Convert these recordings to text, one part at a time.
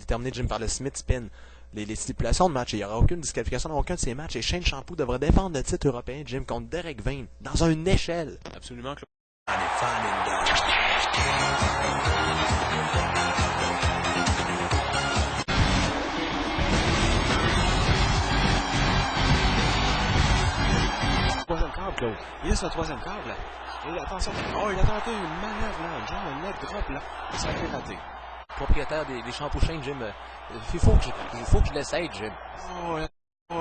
terminé, Jim, par le Smith Spin. Les stipulations de match, il n'y aura aucune disqualification dans aucun de ces matchs. Et Shane Shampoo devrait défendre le titre européen, Jim, contre Derek Vane, dans une échelle. Absolument, Claude. Troisième câble, Claude. Il est sur le troisième câble, là. Et attention, oh, il a tenté une manœuvre, là, genre un net drop, là. Ça a été raté. Propriétaire des shampoos Shane, Jim, il faut que je l'essaye, Jim. Oh,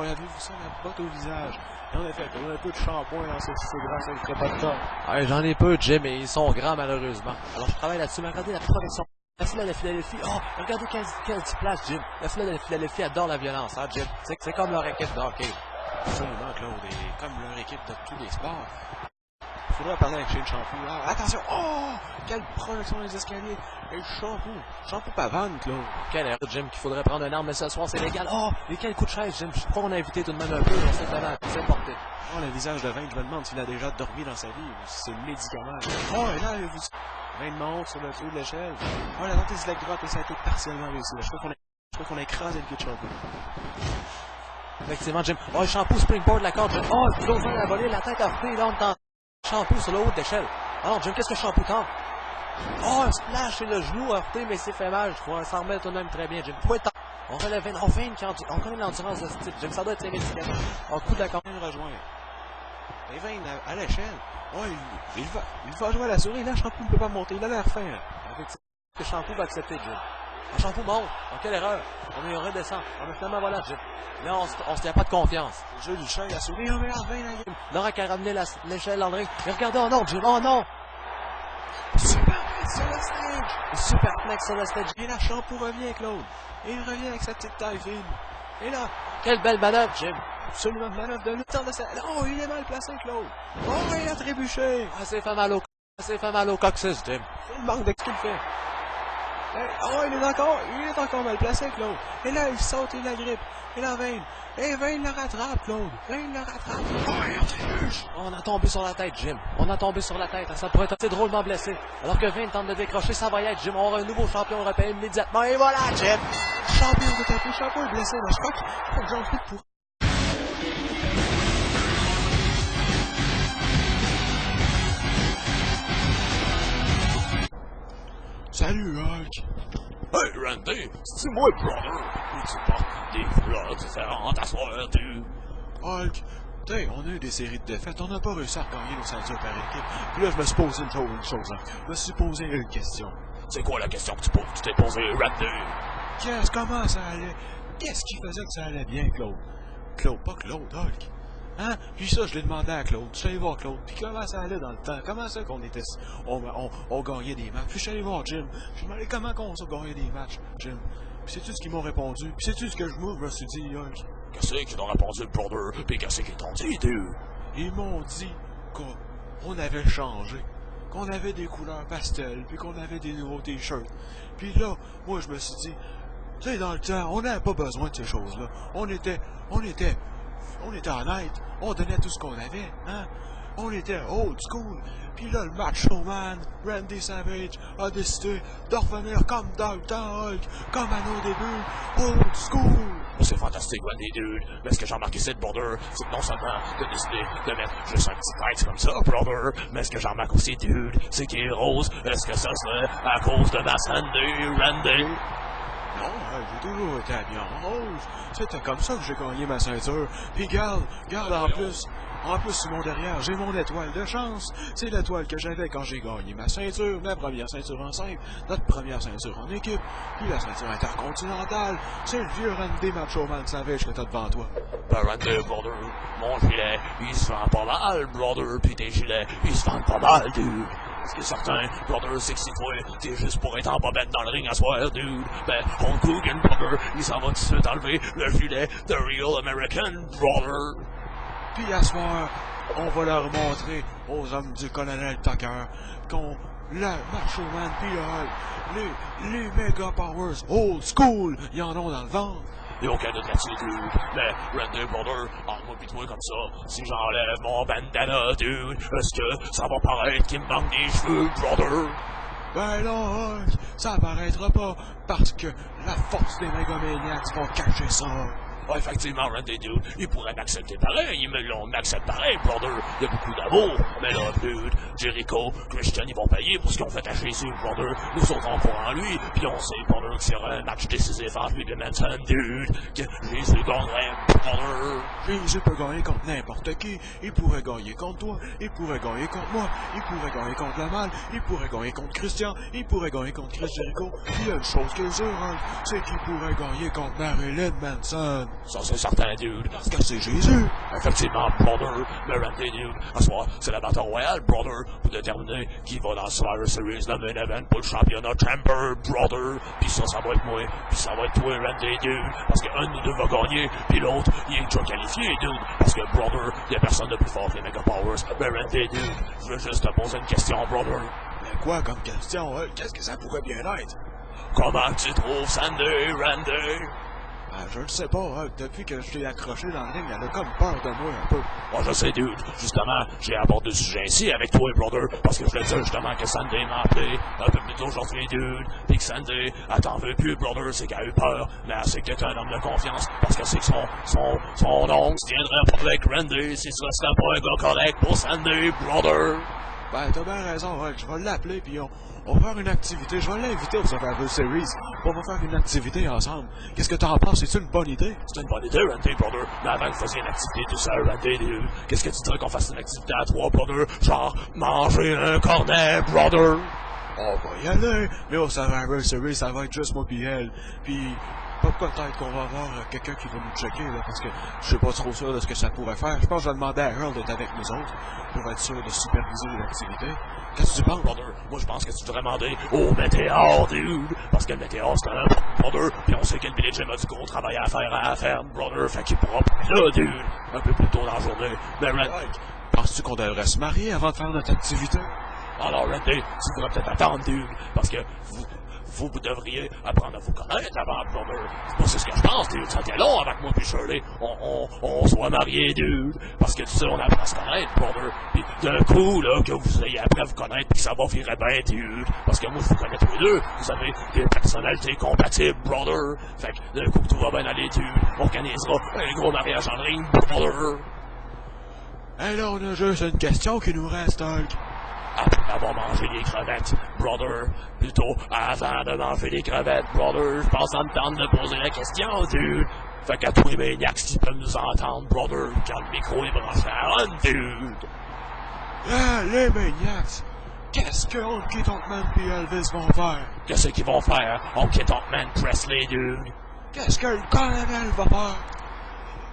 avez-vous ça, la botte au visage? Et en effet, on a un peu de shampoing dans ces bras, ça ne ferait pas de temps. Ouais, j'en ai peu, Jim, et ils sont grands, malheureusement. Alors, je travaille là-dessus, mais regardez la protection. La fille de Philadelphie, oh, regardez quelle place, Jim. La fille de Philadelphie adore la violence, hein, Jim. C'est comme leur équipe de hockey. Absolument, Claude, et comme leur équipe de tous les sports. Il faudra parler avec Shane Shampoo. Ah, attention! Oh! Quelle projection des escaliers! Et Shampoo pavane, Claude. Quelle erreur, Jim, qu'il faudrait prendre une arme, mais ce soir, c'est légal. Oh! Et quel coup de chaise, Jim. Je crois qu'on a évité tout de même un peu, on s'est vraiment porté. Oh, le visage de Vane, je me demande s'il a déjà dormi dans sa vie, ou si c'est le médicament. Oh, et là, vous... Vane monte sur le haut de l'échelle. Oh, la tentée de leg drop, et ça a été partiellement réussi. Je crois qu'on a écrasé le cul de Shampoo. Effectivement, Jim. Oh, le Shampoo springboard la corde, Jim. Oh, le coup de la volée, la tête heurtée, là, on entend Shampoo sur le haut de l'échelle. Alors, Jim, qu'est-ce que Shampoo tente? Oh, un splash et le genou heurté, mais c'est fait mal. Je crois s'en remet tout de même très bien, Jim. On relève Vane. Oh, Vane, on connaît l'endurance de ce type, Jim. Ça doit être ses médicaments. Oh, coup de la corde. Rejoint. Et Vane, à l'échelle. Oh, il va jouer à la souris. Là, Shampoo ne peut pas monter. Il a l'air fin. Avec ça, que Shampoo va accepter, Jim. Le Shampoo monte. Oh, quelle erreur. On redescend. Oh, mais finalement, voilà, Jim. Là, on se tient pas de confiance. Le jeu du chat, la souris. Oh, merde, Vane, la game. Laura qui a ramené l'échelle dans le ring. Mais regardez, oh non, Jim. Oh non. Superplex sur le stage. Superplex sur le stage. Et là, Shampoo revient, Claude. Et il revient avec sa petite taille fine. Et là, quelle belle manœuvre, Jim. Absolument de manœuvre de lutte de sa... Oh, il est mal placé, Claude. Oh, il a trébuché. Ah, c'est fait mal au coccyx, Jim. Il manque de ce qu'il fait. Oh, il est encore mal placé, Claude. Et là, il saute, il la grippe. Et là, Vane. Et Vane le rattrape, Claude. Vane le rattrape. Oh, il trébuche. On a tombé sur la tête, Jim. On a tombé sur la tête. Ça pourrait être assez drôlement blessé. Alors que Vane tente de décrocher, ça va y être, Jim. On aura un nouveau champion européen immédiatement. Et voilà, Jim. Champion de tapis, Shampoo est blessé. Là, je crois que j'en fais pour... Salut, Hulk! Hey, Randy! C'est moi, brother! Et tu portes des couleurs différentes à soir, du... Hulk, t'sais, on a eu des séries de défaites, on n'a pas réussi à regagner nos ceintures par équipe. Puis là, je me suis posé une chose, hein. Je me suis posé une question. C'est quoi la question que tu t'es posée, Randy? Comment ça allait? Qu'est-ce qui faisait que ça allait bien, Claude? Claude, pas Claude, Hulk. Hein? Puis ça, je l'ai demandé à Claude. Je suis allé voir Claude. Puis comment ça allait dans le temps? Comment ça qu'on était... On gagnait des matchs? Puis je suis allé voir Jim. Je me demandé comment on s'est gagné des matchs, Jim. Puis sais-tu ce qu'ils m'ont répondu? Puis sais-tu ce que je me suis dit, Hulk? Qu'est-ce qu'ils t'ont répondu, brother? Puis qu'est-ce qu'ils t'ont dit, dude? Ils m'ont dit qu'on avait changé. Qu'on avait des couleurs pastel. Puis qu'on avait des nouveaux t-shirts. Puis là, moi, je me suis dit... Tu sais, dans le temps, on n'avait pas besoin de ces choses-là. On était honnête. On donnait tout ce qu'on avait, hein? On était old school. Puis là, le Macho Man, Randy Savage, a décidé de revenir comme dans le temps, Hulk, comme à nos débuts, old school. C'est fantastique, Randy, dude. Mais ce que j'ai remarqué ici, brother, c'est que non seulement t'as décidé de mettre juste un petit texte comme ça, brother, mais ce que j'en remarque aussi, dude, c'est qu'il est rose. Est-ce que ça serait à cause de ma Sandy, Randy? Non, j'ai toujours été habillé en rose. C'était comme ça que j'ai gagné ma ceinture. Puis garde en plus sur mon derrière, j'ai mon étoile de chance. C'est l'étoile que j'avais quand j'ai gagné ma ceinture, ma première ceinture en simple, notre première ceinture en équipe, puis la ceinture intercontinentale. C'est le vieux Randy Macho Man Savage que t'as devant toi. Ben Randy, brother, mon gilet, il se vend pas mal, brother, puis tes gilets, ils se vendent pas mal, dude. Ce qui est certain, brother, c'est que si toi, t'es juste pour être en bobette dans le ring à soir, dude, ben, Hulk Hogan, brother, il s'en va tout de suite enlever le gilet de Real American, brother. Puis à soir, on va leur montrer aux hommes du colonel Tucker qu'on, le Macho Man pis le Hulk, les Mega Powers old school, ils en ont dans le ventre. Y'a aucun doute là-dessus, dude. Mais, Randy, brother, entre-moi pis toi comme ça, si j'enlève mon bandana, dude, est-ce que ça va paraître qu'il me manque des cheveux, brother? Ben là, ça apparaîtra pas parce que la force des Megamaniacs vont cacher ça. Ouais, effectivement, Randy, dude, ils pourraient m'accepter pareil, ils me l'ont m'accepte pareil, brother. Il y a beaucoup d'amour, mais là, dude, Jericho, Christian, ils vont payer pour ce qu'ils ont fait à Jésus, brother. Nous autres, on croit en lui, puis on sait, brother, qu'il y aura un match décisif entre lui et Manson, dude, que Jésus gagnerait, brother. Jésus peut gagner contre n'importe qui. Il pourrait gagner contre toi, il pourrait gagner contre moi, il pourrait gagner contre le mal, il pourrait gagner contre Christian, il pourrait gagner contre Chris Jericho. Il y a une chose qui est sûre, hein, c'est qu'il pourrait gagner contre Marilyn Manson. Ça, c'est certain, dude. Parce que c'est Jésus. Effectivement, brother, mais Randy, dude, à ce soir, c'est la bataille royale, brother, pour déterminer qui va dans Survivor Series, le main event pour le championnat Chamber, brother. Puis ça va être moi, puis ça va être toi, Randy, dude, parce qu'un de nous deux va gagner, puis l'autre, il est déjà qualifié, dude, parce que, brother, il y a personne de plus fort que les Mega Powers. Mais Randy, dude, je veux juste te poser une question, brother. Mais quoi comme question, hein? Qu'est-ce que ça pourrait bien être? Comment tu trouves Sandy, Randy? Je ne sais pas, hein. Depuis que je t'ai accroché dans le ring, elle a comme peur de moi un peu. Moi, je sais, dude. Justement, j'ai abordé ce sujet ici avec toi, brother, parce que je voulais dire justement que Sandy m'a appelé un peu plus tôt aujourd'hui, dude. Pis que Sandy, elle t'en veut plus, brother, c'est qu'elle a eu peur, mais elle sait que t'es un homme de confiance, parce que c'est que son oncle tiendrait pas avec Randy si ce serait pas un gars correct pour Sandy, brother. Ben, t'as bien raison, hein. Je vais l'appeler, puis on va faire une activité. Je vais l'inviter au Survivor Series. On va faire une activité ensemble. Qu'est-ce que t'en penses? C'est-tu une bonne idée? C'est une bonne idée, Randy, brother. Mais avant que vous fassiez une activité tout seul, Randy, dude, qu'est-ce que tu dirais qu'on fasse une activité à trois, brother? Genre, manger un cornet, brother. On va y aller. Mais au Survivor Series, ça va être juste moi pis elle. Puis, peut-être qu'on va avoir quelqu'un qui va nous checker, là, parce que je suis pas trop sûr de ce que ça pourrait faire. Je pense que je vais demander à Earl d'être avec nous autres pour être sûr de superviser l'activité. Qu'est-ce que tu penses? Brother, moi je pense que tu devrais demander au météore, dude, parce que le météore c'est un brother, pis on sait que le Billy Jim a du gros travail à faire à la ferme, brother, fait qu'il pourra pas là, dude, un peu plus tôt dans la journée. Mais Randy, penses-tu qu'on devrait se marier avant de faire notre activité? alors Randy, tu devrais peut-être attendre, dude, parce que vous devriez apprendre à vous connaître avant, brother. Moi, c'est ce que je pense, dude. Ça tient long avec moi puis Shirley. On soit mariés, dude. Parce que tu sais, on apprend à se connaître, brother. Puis d'un coup, là, que vous ayez appris à vous connaître puis que ça va virer bien, dude. Parce que moi, je vous connais tous les deux. Vous avez des personnalités compatibles, brother. Fait que d'un coup, tout va bien aller, dude. On organisera un gros mariage en ligne, brother. Et là, on a juste une question qui nous reste, Hulk. Après avoir mangé des crevettes, brother. Plutôt avant de manger des crevettes, brother. Je pense en me tente de poser la question, dude. Fait qu'à tous les maniacs qui peuvent nous entendre, brother, quand le micro est branché à on, dude. Ah, les Maniacs! Qu'est-ce que Honky Tonk Man et Elvis vont faire? Qu'est-ce qu'ils vont faire, Honky Tonk Man Presley, dude? Qu'est-ce que le colonel va faire?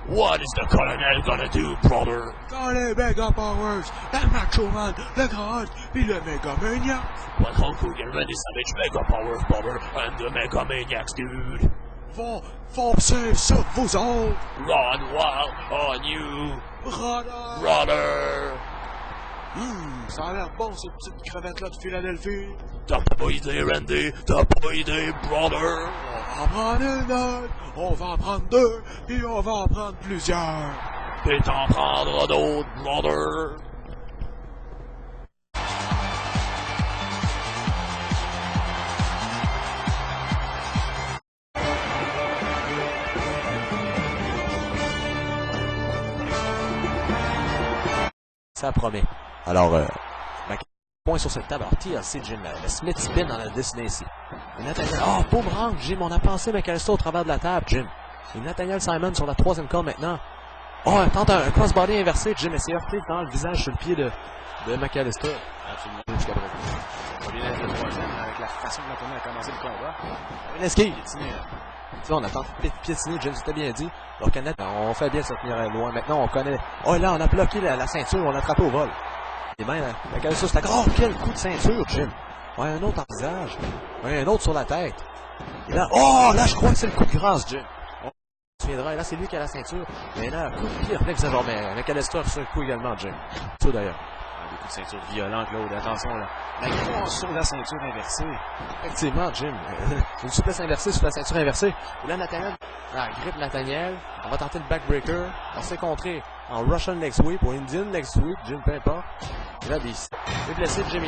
What is the colonel gonna do, brother? Quand les Mega Powers, le Macho Man, le Grand Hulk, pis le Mega Maniac When Hulk Hogan, Randy Savage, Mega Powers, brother, and the Mega Maniacs, dude. vont foncer sur vous autres! Run wild on you, Brother! brother. Ça a l'air bon, ces petites crevettes-là de Philadelphie. T'as pas idée, Randy? T'as pas idée, brother? On va en prendre une autre, on va en prendre deux, puis on va en prendre plusieurs. Et t'en prendras d'autres, brother. Ça promet. Alors, ma point sur cette table. Alors, TLC, Jim, le Smith spin dans la Disney ici. Et Nathaniel, boomerang, Jim, on a pensé McAllister au travers de la table, Jim. Et Nathaniel Simon sur la troisième corde maintenant. Tente un crossbody inversé, Jim, et c'est heurté dans le visage sur le pied de McAllister. Absolument. Jusqu'à présent. On vient d'être le troisième avec la façon dont on a commencé le combat. Une esquive. Piétiné, là. Tu sais, on a tenté de piétiner, Jim, c'était bien dit. Alors, Kenneth, on fait bien de se tenir loin. Maintenant, on connaît. Là, on a bloqué la ceinture, on l'a attrapé au vol. Et bien, McAllister, c'était quel coup de ceinture, Jim. Ouais, un autre en visage. Ouais, un autre sur la tête. Et là, là, je crois que c'est le coup de grâce, Jim. On se souviendra, et là, c'est lui qui a la ceinture. Mais là, coup de pied, réflexe, genre, mais McAllister sur le coup également, Jim. Ça, d'ailleurs. Des coups de ceinture violents, Claude. Attention, là. La grosse sur la ceinture inversée. Effectivement, Jim. Une souplesse inversée sur la ceinture inversée. Et là, Nathaniel, grippe Nathaniel. On va tenter le backbreaker. On s'est contré en Russian leg sweep ou Indian leg sweep, Jim, peu importe. Et là, est blessé, Jim.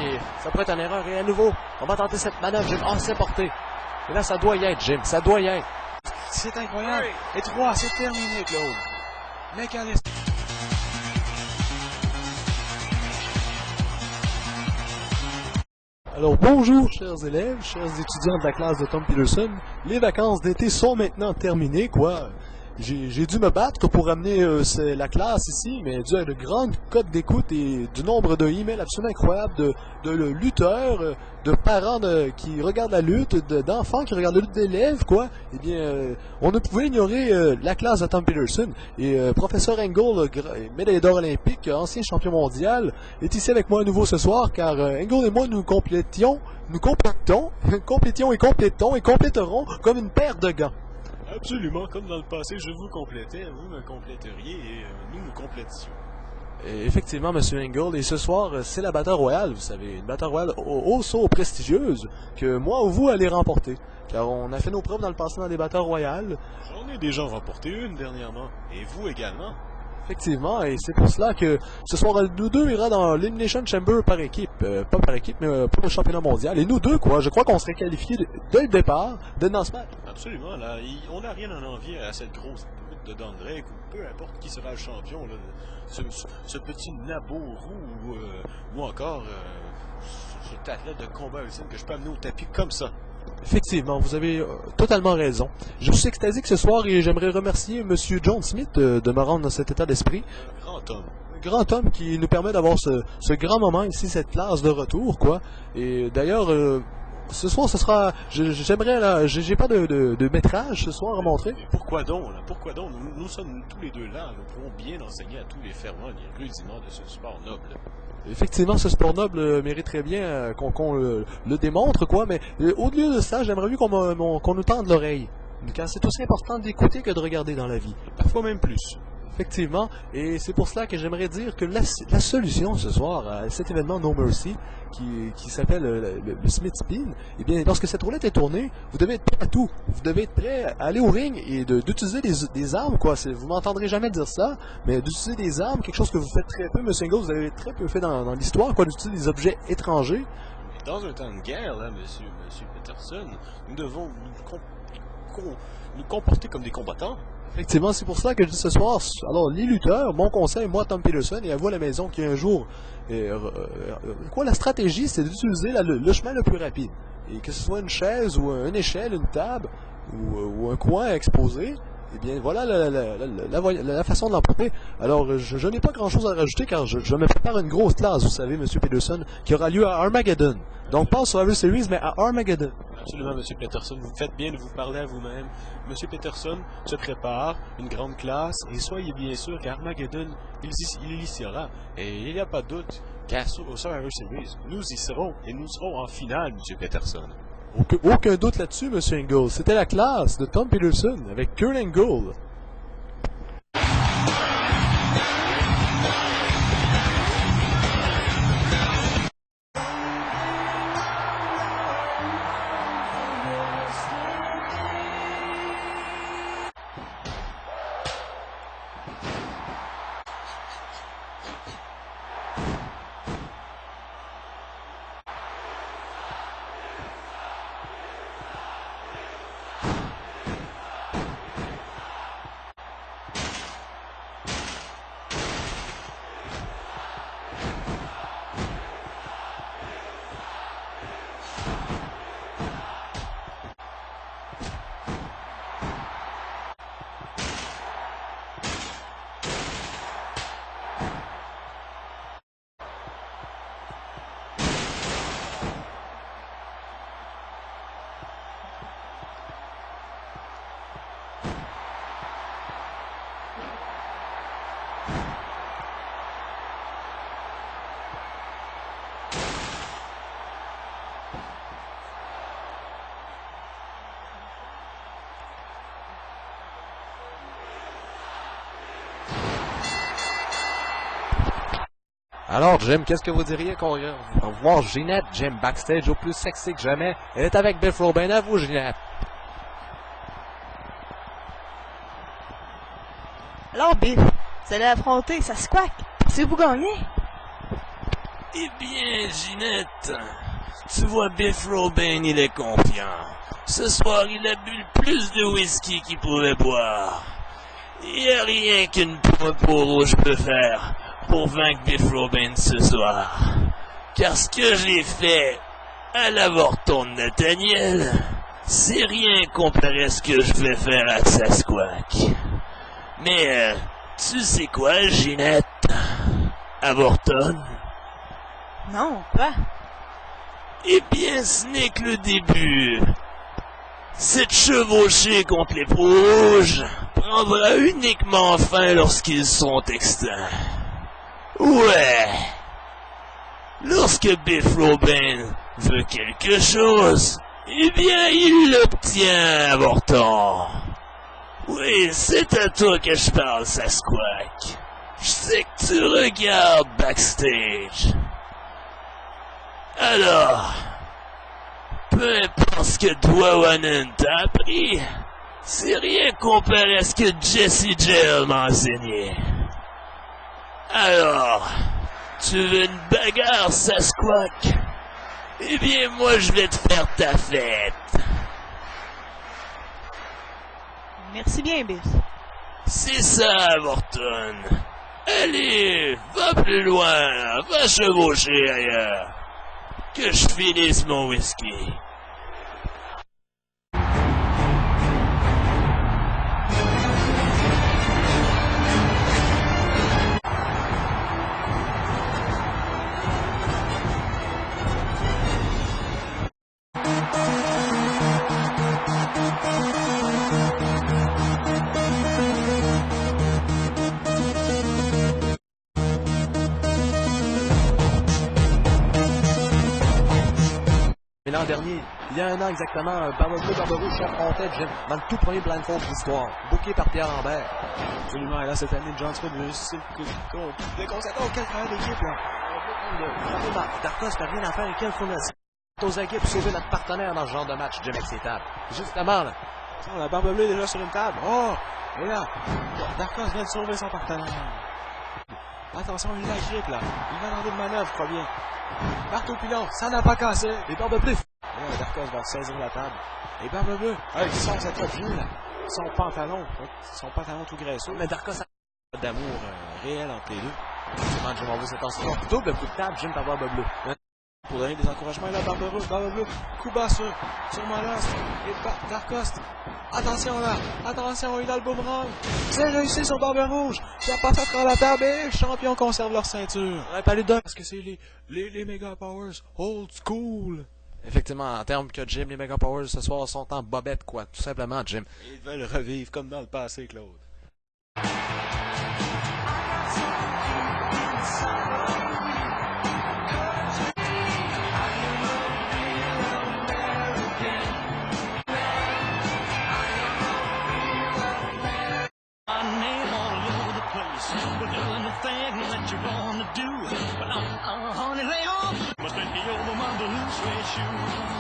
Ça pourrait être une erreur. Et à nouveau, on va tenter cette manœuvre, Jim. Ah, c'est porté. Et là, ça doit y être, Jim. Ça doit y être. C'est incroyable. Et 3, c'est terminé, Claude. McAllister. Alors bonjour chers élèves, chers étudiants de la classe de Tom Peterson. Les vacances d'été sont maintenant terminées, quoi. J'ai dû me battre pour amener la classe ici, mais dû à de grandes cotes d'écoute et du nombre de emails absolument incroyables de lutteurs, de parents qui regardent la lutte, d'enfants qui regardent la lutte d'élèves, quoi. Eh bien, on ne pouvait ignorer la classe de Tom Peterson. Et professeur Engel, médaille d'or olympique, ancien champion mondial, est ici avec moi à nouveau ce soir, car Engel et moi nous complétons et compléterons comme une paire de gants. Absolument, comme dans le passé, je vous complétais, vous me compléteriez et nous nous complétions. Et effectivement, Monsieur Engel, et ce soir, c'est la Battle Royale, vous savez, une Battle Royale au saut prestigieuse que moi ou vous allez remporter. Car on a fait nos preuves dans le passé dans des Battle Royales. J'en ai déjà remporté une dernièrement, et vous également. Effectivement, et c'est pour cela que ce soir, nous deux ira dans l'Elimination Chamber par équipe. Pas par équipe, mais pour le championnat mondial. Et nous deux, quoi, je crois qu'on serait qualifiés dès le départ dans ce match. Absolument, là, on n'a rien à envier à cette grosse lutte de Don Drake, ou peu importe qui sera le champion, là, ce petit Naboru, ou encore cet athlète de combat ultime que je peux amener au tapis comme ça. Effectivement, vous avez totalement raison. Je suis extasique ce soir et j'aimerais remercier M. John Smith de me rendre dans cet état d'esprit. Un grand homme. Un grand homme qui nous permet d'avoir ce grand moment ici, cette classe de retour, quoi. Et d'ailleurs, ce soir, ce sera... J'aimerais, là, j'ai pas de métrage ce soir à montrer. Mais pourquoi donc, là? Pourquoi donc? Nous sommes tous les deux là. Nous pouvons bien enseigner à tous les fervents et rudiments de ce sport noble. Effectivement, ce sport noble mériterait bien qu'on le démontre, quoi, mais au-delà de ça, j'aimerais mieux qu'on nous tende l'oreille. Car c'est aussi important d'écouter que de regarder dans la vie. Parfois même plus. Effectivement, et c'est pour cela que j'aimerais dire que la solution ce soir à cet événement No Mercy, qui s'appelle le Smith Spin, eh bien, lorsque cette roulette est tournée, vous devez être prêt à tout. Vous devez être prêt à aller au ring et d'utiliser des armes, quoi. Vous m'entendrez jamais dire ça, mais d'utiliser des armes, quelque chose que vous faites très peu, M. Engel, vous avez très peu fait dans l'histoire, quoi, d'utiliser des objets étrangers. Mais dans un temps de guerre, là, monsieur Peterson, nous devons nous comporter comme des combattants. Effectivement, c'est pour ça que je dis ce soir, alors les lutteurs, mon conseil, moi Tom Peterson, et à vous à la maison qui un jour, la stratégie, c'est d'utiliser le chemin le plus rapide. Et que ce soit une chaise ou une échelle, une table ou un coin exposé, eh bien voilà la façon de l'emporter. Alors je n'ai pas grand chose à rajouter car je me prépare une grosse classe, vous savez, M. Peterson, qui aura lieu à Armageddon. Donc pas au Survivor Series, mais à Armageddon. Absolument, M. Peterson, vous faites bien de vous parler à vous-même. M. Peterson se prépare, une grande classe, et soyez bien sûr qu'Armageddon, il y sera. Et il n'y a pas de doute qu'au Survivor Series, nous y serons, et nous serons en finale, M. Peterson. Aucun doute là-dessus, M. Engel. C'était la classe de Tom Peterson avec Kurt Angle. Alors, Jim, qu'est-ce que vous diriez qu'on va voir Ginette, Jim, backstage au plus sexy que jamais? Elle est avec Biff Robin. À vous, Ginette. Alors, Biff, vous allez affronter Sasquatch. Si vous gagnez. Eh bien, Ginette, tu vois, Biff Robin, il est confiant. Ce soir, il a bu le plus de whisky qu'il pouvait boire. Il n'y a rien qu'une peau rouge peut faire pour vaincre Biff Robin ce soir. Car ce que j'ai fait à l'avorton de Nathaniel, c'est rien comparé à ce que je vais faire à Sasquatch. Mais, tu sais quoi, Ginette? Avorton? Non, quoi? Eh bien, ce n'est que le début. Cette chevauchée contre les peaux rouges prendra uniquement fin lorsqu'ils sont extincts. Ouais. Lorsque Biff Robin veut quelque chose, eh bien, il l'obtient, Avorton. Oui, c'est à toi que je parle, Sasquatch. Je sais que tu regardes backstage. Alors, peu importe ce que Dwawanen t'a appris, c'est rien comparé à ce que Jesse Gell m'a enseigné. Alors, tu veux une bagarre, Sasquatch? Eh bien, moi, je vais te faire ta fête. Merci bien, Biff. C'est ça, Avorton. Allez, va plus loin, va chevaucher ailleurs. Que je finisse mon whisky. Mais l'an dernier, il y a un an exactement, Barbe Bleu, Barbe Rouge s'affrontait Jim dans le tout premier blindfold de l'histoire, booké par Pierre Lambert. Absolument, et là, cette année, John Smith veut juste déconcerter auquel travail d'équipe, là. Darkos n'a rien à faire et quelle fondation aux aguets pour sauver notre partenaire dans ce genre de match, Jim, avec ses tables. Justement, là. Oh, la Barbe Bleue est déjà sur une table. Oh! Et là, Darkos vient de sauver son partenaire. Attention, il l'agrippe, là. Il va dans une manœuvre, je crois bien. Marteau pilon, ça n'a pas cassé. Les Barbe Bleu. Et là, Darkos va saisir la table. Et Barbe Bleue, il sort cette fois vieux, là. Son pantalon tout graisseux. Mais Darkos a D'amour réel entre les deux. demande Jim, on veut cette tension. Double coup de table, Jim par Barbe Bleu. Pour donner des encouragements, et là, Barbe Bleue, coup bas sur Manos. Et Darkos, attention là, attention, il a le boomerang. C'est réussi sur Barbe Rouge. Il a passé à travers la table et les champions conservent leur ceinture. Ouais, pas les deux. Parce que c'est les Mega Powers old school. Effectivement, en termes que Jim, les Mega Powers ce soir sont en bobette, quoi. Tout simplement, Jim. Ils veulent revivre comme dans le passé, Claude. We're doing the thing that you wanna do. But honey, lay off. Must be over my blue suede shoes.